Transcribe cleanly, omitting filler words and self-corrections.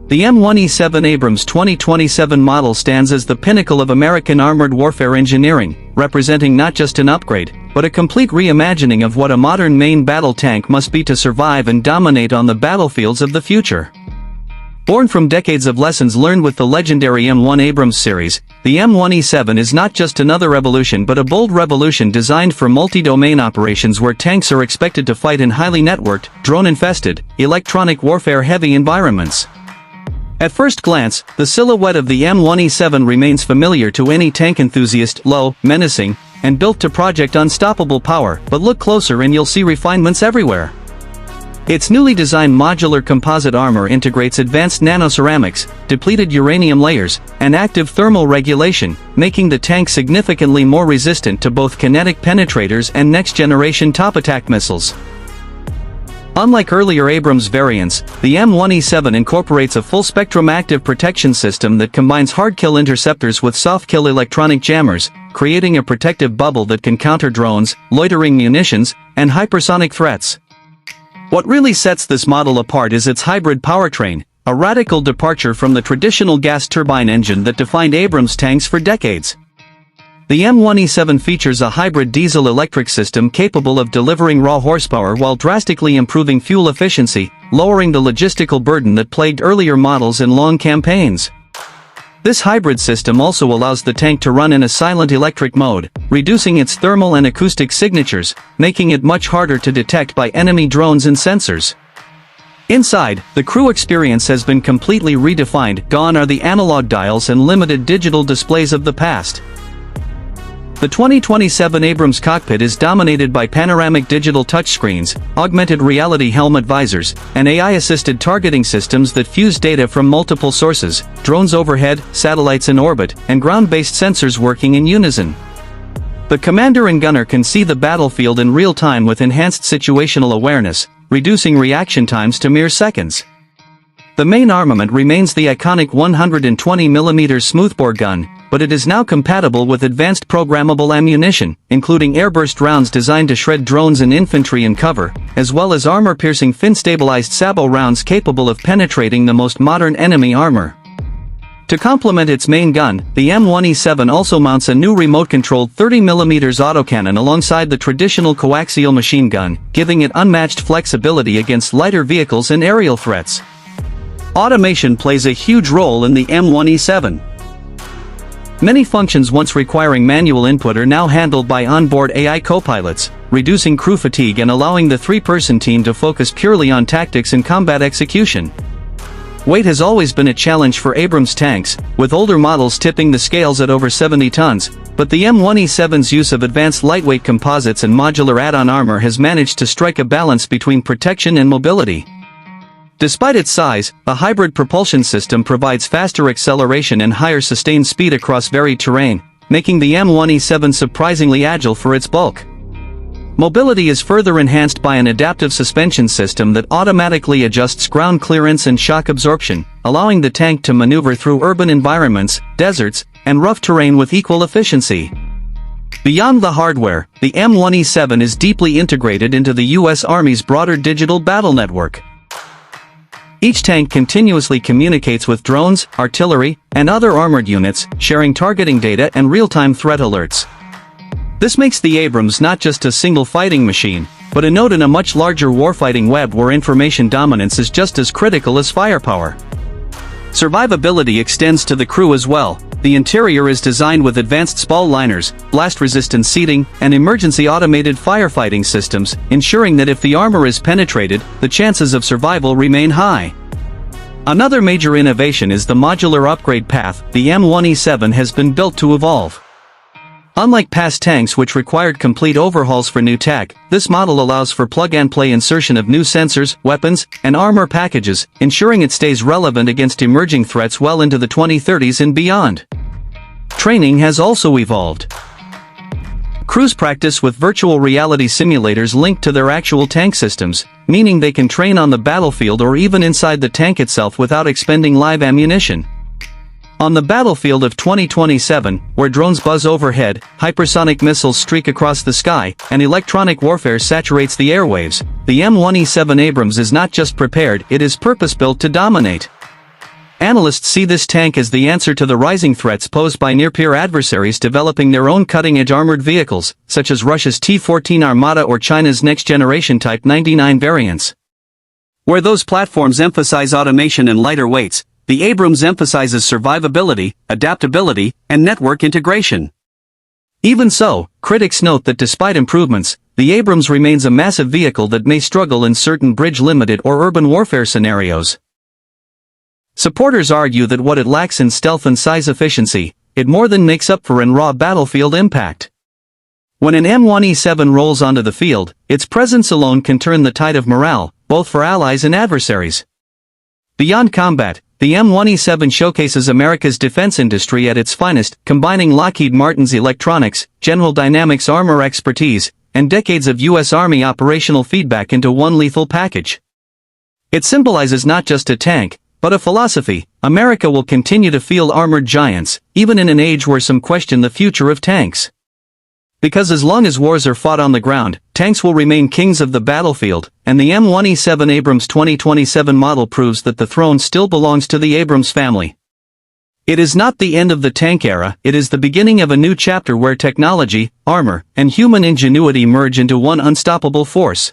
The M1E7 Abrams 2027 model stands as the pinnacle of American armored warfare engineering, representing not just an upgrade, but a complete reimagining of what a modern main battle tank must be to survive and dominate on the battlefields of the future. Born from decades of lessons learned with the legendary M1 Abrams series, the M1E7 is not just another evolution but a bold revolution designed for multi-domain operations where tanks are expected to fight in highly networked, drone-infested, electronic warfare-heavy environments. At first glance, the silhouette of the M1E7 remains familiar to any tank enthusiast: low, menacing, and built to project unstoppable power, but look closer and you'll see refinements everywhere. Its newly designed modular composite armor integrates advanced nanoceramics, depleted uranium layers, and active thermal regulation, making the tank significantly more resistant to both kinetic penetrators and next-generation top-attack missiles. Unlike earlier Abrams variants, the M1E7 incorporates a full-spectrum active protection system that combines hard-kill interceptors with soft-kill electronic jammers, creating a protective bubble that can counter drones, loitering munitions, and hypersonic threats. What really sets this model apart is its hybrid powertrain, a radical departure from the traditional gas turbine engine that defined Abrams tanks for decades. The M1E7 features a hybrid diesel-electric system capable of delivering raw horsepower while drastically improving fuel efficiency, lowering the logistical burden that plagued earlier models in long campaigns. This hybrid system also allows the tank to run in a silent electric mode, reducing its thermal and acoustic signatures, making it much harder to detect by enemy drones and sensors. Inside, the crew experience has been completely redefined. Gone are the analog dials and limited digital displays of the past. The 2027 Abrams cockpit is dominated by panoramic digital touchscreens, augmented reality helmet visors, and AI-assisted targeting systems that fuse data from multiple sources: drones overhead, satellites in orbit, and ground-based sensors working in unison. The commander and gunner can see the battlefield in real time with enhanced situational awareness, reducing reaction times to mere seconds. The main armament remains the iconic 120mm smoothbore gun, but it is now compatible with advanced programmable ammunition, including airburst rounds designed to shred drones and infantry in cover, as well as armor-piercing fin-stabilized sabot rounds capable of penetrating the most modern enemy armor. To complement its main gun, the M1E7 also mounts a new remote-controlled 30mm autocannon alongside the traditional coaxial machine gun, giving it unmatched flexibility against lighter vehicles and aerial threats. Automation plays a huge role in the M1E7. Many functions once requiring manual input are now handled by onboard AI co-pilots, reducing crew fatigue and allowing the three-person team to focus purely on tactics and combat execution. Weight has always been a challenge for Abrams tanks, with older models tipping the scales at over 70 tons, but the M1E7's use of advanced lightweight composites and modular add-on armor has managed to strike a balance between protection and mobility. Despite its size, a hybrid propulsion system provides faster acceleration and higher sustained speed across varied terrain, making the M1E7 surprisingly agile for its bulk. Mobility is further enhanced by an adaptive suspension system that automatically adjusts ground clearance and shock absorption, allowing the tank to maneuver through urban environments, deserts, and rough terrain with equal efficiency. Beyond the hardware, the M1E7 is deeply integrated into the U.S. Army's broader digital battle network. Each tank continuously communicates with drones, artillery, and other armored units, sharing targeting data and real-time threat alerts. This makes the Abrams not just a single fighting machine, but a node in a much larger warfighting web where information dominance is just as critical as firepower. Survivability extends to the crew as well. The interior is designed with advanced spall liners, blast-resistant seating, and emergency automated firefighting systems, ensuring that if the armor is penetrated, the chances of survival remain high. Another major innovation is the modular upgrade path the M1E7 has been built to evolve. Unlike past tanks which required complete overhauls for new tech, this model allows for plug-and-play insertion of new sensors, weapons, and armor packages, ensuring it stays relevant against emerging threats well into the 2030s and beyond. Training has also evolved. Crews practice with virtual reality simulators linked to their actual tank systems, meaning they can train on the battlefield or even inside the tank itself without expending live ammunition. On the battlefield of 2027, where drones buzz overhead, hypersonic missiles streak across the sky, and electronic warfare saturates the airwaves, the M1E7 Abrams is not just prepared, it is purpose-built to dominate. Analysts see this tank as the answer to the rising threats posed by near-peer adversaries developing their own cutting-edge armored vehicles, such as Russia's T-14 Armata or China's next-generation Type 99 variants. Where those platforms emphasize automation and lighter weights, the Abrams emphasizes survivability, adaptability, and network integration. Even so, critics note that despite improvements, the Abrams remains a massive vehicle that may struggle in certain bridge-limited or urban warfare scenarios. Supporters argue that what it lacks in stealth and size efficiency, it more than makes up for in raw battlefield impact. When an M1E7 rolls onto the field, its presence alone can turn the tide of morale, both for allies and adversaries. Beyond combat, the M1E7 showcases America's defense industry at its finest, combining Lockheed Martin's electronics, General Dynamics armor expertise, and decades of U.S. Army operational feedback into one lethal package. It symbolizes not just a tank, but a philosophy: America will continue to field armored giants, even in an age where some question the future of tanks. Because as long as wars are fought on the ground, tanks will remain kings of the battlefield, and the M1E7 Abrams 2027 model proves that the throne still belongs to the Abrams family. It is not the end of the tank era, it is the beginning of a new chapter where technology, armor, and human ingenuity merge into one unstoppable force.